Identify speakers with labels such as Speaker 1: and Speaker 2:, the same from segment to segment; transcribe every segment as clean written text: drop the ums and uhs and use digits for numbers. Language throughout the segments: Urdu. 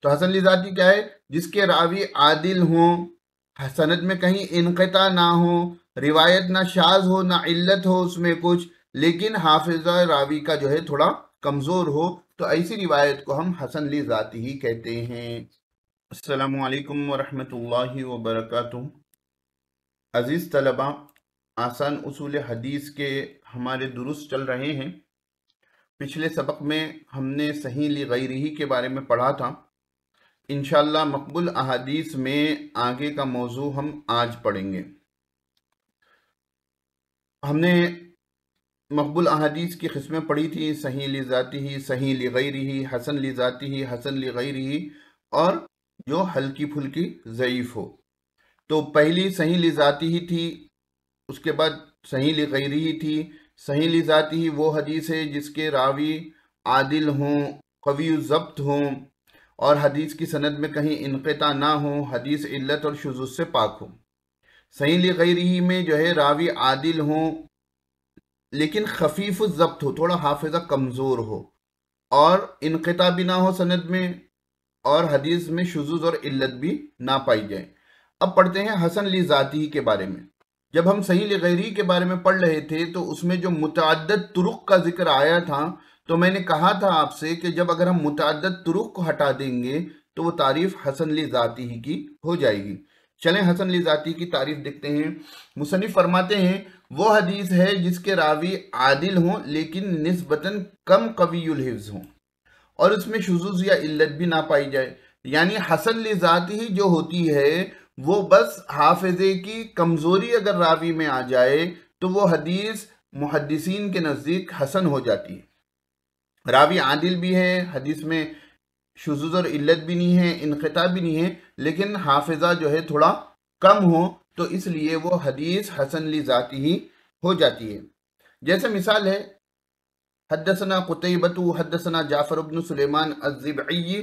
Speaker 1: تو حسن لذاتی کیا ہے؟ جس کے راوی عادل ہوں، سند میں کہیں انقطاع نہ ہو، روایت نہ شاذ ہو نہ علت ہو اس میں کچھ، لیکن حافظہ راوی کا جو ہے تھوڑا کمزور ہو، تو ایسی روایت کو ہم حسن لذاتی ہی کہتے ہیں۔ السلام علیکم ورحمۃ اللہ وبرکاتہ۔ عزیز طلبہ، آسان اصول حدیث کے ہمارے دروس چل رہے ہیں۔ پچھلے سبق میں ہم نے صحیح لغیرہ کے بارے میں پڑھا تھا۔ انشاءاللہ مقبول احادیث میں آگے کا موضوع ہم آج پڑھیں گے۔ ہم نے مقبول احادیث کی قسمیں پڑھی تھی، صحیح لذاتہ، صحیح لغیرہ، حسن لذاتہ، حسن لغیرہ، اور جو ہلکی پھلکی ضعیف ہو۔ تو پہلی صحیح لذاتہ تھی، اس کے بعد صحیح لغیرہ تھی۔ صحیح لذاتہ وہ حدیث ہے جس کے راوی عادل ہوں، قوی الضبط ہوں، اور حدیث کی سند میں کہیں انقطاع نہ ہو، حدیث علت اور شذوذ سے پاک ہو۔ صحیح لغیرہ میں جو ہے راوی عادل ہوں لیکن خفیف الضبط ہو، تھوڑا حافظہ کمزور ہو، اور انقطاع بھی نہ ہو سند میں، اور حدیث میں شذوذ اور علت بھی نہ پائی جائے۔ اب پڑھتے ہیں حسن لذاتہ کے بارے میں۔ جب ہم صحیح لغیرہ کے بارے میں پڑھ رہے تھے تو اس میں جو متعدد طرق کا ذکر آیا تھا، تو میں نے کہا تھا آپ سے کہ جب اگر ہم متعدد طرق کو ہٹا دیں گے تو وہ تعریف حسن لذاتہ کی ہو جائے گی۔ چلیں حسن لذاتہ کی تعریف دیکھتے ہیں۔ مصنف فرماتے ہیں وہ حدیث ہے جس کے راوی عادل ہوں لیکن نسبتاً کم قوی الحفظ ہوں، اور اس میں شذوذ یا علت بھی نہ پائی جائے۔ یعنی حسن لذاتہ جو ہوتی ہے وہ بس حافظے کی کمزوری اگر راوی میں آ جائے تو وہ حدیث محدثین کے نزدیک حسن ہو جاتی ہے۔ راوی عادل بھی ہے، حدیث میں شذوذ اور علت بھی نہیں ہے، انقطاع بھی نہیں ہے، لیکن حافظہ جو ہے تھوڑا کم ہو، تو اس لیے وہ حدیث حسن لذاتہ ہی ہو جاتی ہے۔ جیسے مثال ہے، حدثنا قتیبۃ حدثنا جعفر بن سلیمان الضبعی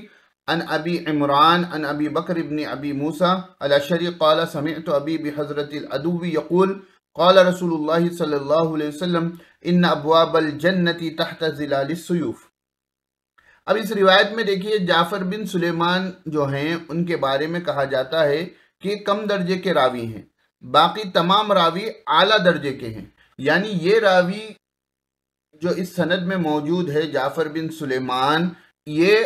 Speaker 1: عن ابی عمران عن ابی بکر بن ابی موسیٰ الاشعری قال سمعت ابی بحضرت العدو یقول قال رسول اللہ صلی اللہ علیہ وسلم ان ابواب الجنت تحت ظلال السیوف۔ اب اس روایت میں دیکھیے جعفر بن سلیمان جو ہیں ان کے بارے میں کہا جاتا ہے کہ کم درجے کے راوی ہیں، باقی تمام راوی اعلیٰ درجے کے ہیں۔ یعنی یہ راوی جو اس سند میں موجود ہے جعفر بن سلیمان، یہ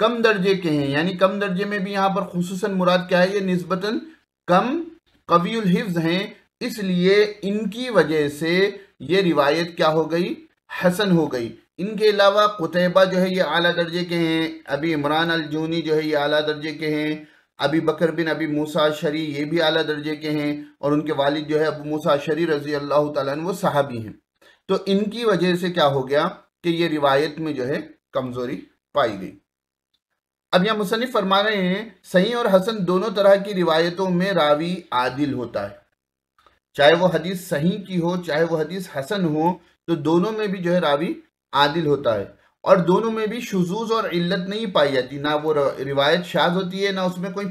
Speaker 1: کم درجے کے ہیں۔ یعنی کم درجے میں بھی یہاں پر خصوصاً مراد کیا ہے؟ یہ نسبتاً کم قوی الحفظ ہیں، اس لیے ان کی وجہ سے یہ روایت کیا ہو گئی؟ حسن ہو گئی۔ ان کے علاوہ قتیبہ جو ہے یہ اعلیٰ درجے کے ہیں، ابی عمران الجونی جو ہے یہ اعلیٰ درجے کے ہیں، ابی بکر بن ابی موسیٰ اشعری یہ بھی اعلیٰ درجے کے ہیں، اور ان کے والد جو ہے ابو موسیٰ اشعری رضی اللہ تعالیٰ عنہ وہ صحابی ہیں۔ تو ان کی وجہ سے کیا ہو گیا کہ یہ روایت میں جو ہے کمزوری پائی گئی۔ اب یہاں مصنف فرما رہے ہیں صحیح اور حسن دونوں طرح کی روایتوں میں راوی عادل ہوتا ہے، چاہے وہ حدیث صحیح کی ہو چاہے وہ حدیث حسن ہو، تو دونوں میں بھی جو ہے راوی عادل ہوتا ہے، اور دونوں میں بھی شذوذ اور علت نہیں پائی جاتی، نہ وہ روایت شاذ ہوتی ہے نہ اس میں کوئی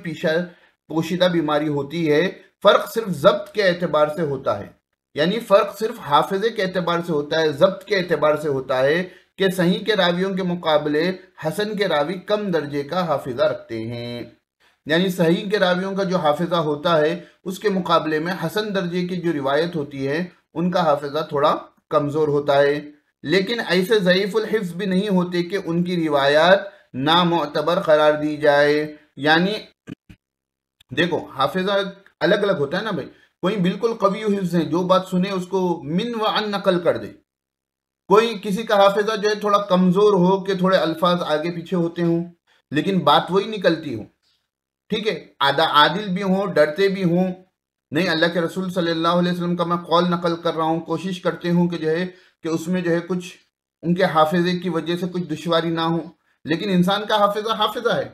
Speaker 1: پوشیدہ بیماری ہوتی ہے۔ فرق صرف ضبط کے اعتبار سے ہوتا ہے، یعنی فرق صرف حافظے کے اعتبار سے ہوتا ہے، ضبط کے اعتبار سے ہوتا ہے کہ صحیح کے راویوں کے مقابلے حسن کے راوی کم درجے کا حافظہ رکھتے ہیں۔ یعنی صحیح کے راویوں کا جو حافظہ ہوتا ہے اس کے مقابلے میں حسن درجے کی جو روایت ہوتی ہے ان کا حافظہ تھوڑا کمزور ہوتا ہے، لیکن ایسے ضعیف الحفظ بھی نہیں ہوتے کہ ان کی روایات نامعتبر قرار دی جائے۔ یعنی دیکھو حافظہ الگ الگ ہوتا ہے نا بھائی، کوئی بالکل قوی حفظ ہے، جو بات سنے اس کو من و عن نقل کر دے، کوئی کسی کا حافظہ جو ہے تھوڑا کمزور ہو کہ تھوڑے الفاظ آگے پیچھے ہوتے ہوں لیکن بات وہی نکلتی ہو، ٹھیک ہے، عادل بھی ہوں، ڈرتے بھی ہوں، نہیں اللہ کے رسول صلی اللہ علیہ وسلم کا میں قول نقل کر رہا ہوں، کوشش کرتے ہوں کہ جو ہے کہ اس میں جو ہے کچھ ان کے حافظے کی وجہ سے کچھ دشواری نہ ہو، لیکن انسان کا حافظہ ہے۔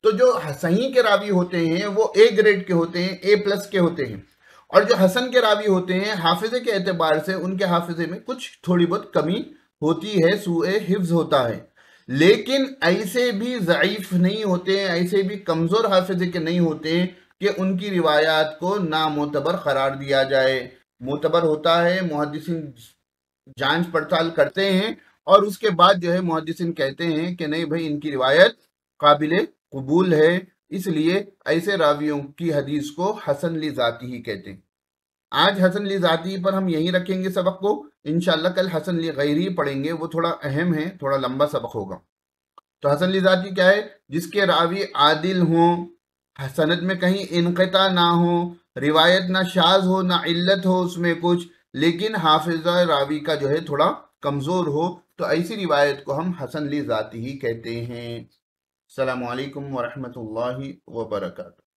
Speaker 1: تو جو صحیح کے راوی ہوتے ہیں وہ اے گریڈ کے ہوتے ہیں، اے پلس کے ہوتے ہیں، اور جو حسن کے راوی ہوتے ہیں حافظے کے اعتبار سے ان کے حافظے میں کچھ تھوڑی بہت کمی ہوتی ہے، سوء حفظ ہوتا ہے، لیکن ایسے بھی ضعیف نہیں ہوتے، ایسے بھی کمزور حافظے کے نہیں ہوتے کہ ان کی روایات کو نامعتبر قرار دیا جائے۔ معتبر ہوتا ہے، محدثین جانچ پڑتال کرتے ہیں اور اس کے بعد جو ہے محدثین کہتے ہیں کہ نہیں بھائی ان کی روایت قابل قبول ہے، اس لیے ایسے راویوں کی حدیث کو حسن لذاتی ہی کہتے ہیں۔ آج حسن لذاتی پر ہم یہیں رکھیں گے سبق کو، انشاءاللہ کل حسن لغیری پڑھیں گے، وہ تھوڑا اہم ہے، تھوڑا لمبا سبق ہوگا۔ تو حسن لذاتی کیا ہے؟ جس کے راوی عادل ہوں، سند میں کہیں انقطاع نہ ہو، روایت نہ شاذ ہو نہ علت ہو اس میں کچھ، لیکن حافظہ راوی کا جو ہے تھوڑا کمزور ہو، تو ایسی روایت کو ہم حسن لذاتی ہی کہتے ہیں۔ السلام علیکم ورحمۃ اللہ وبرکاتہ۔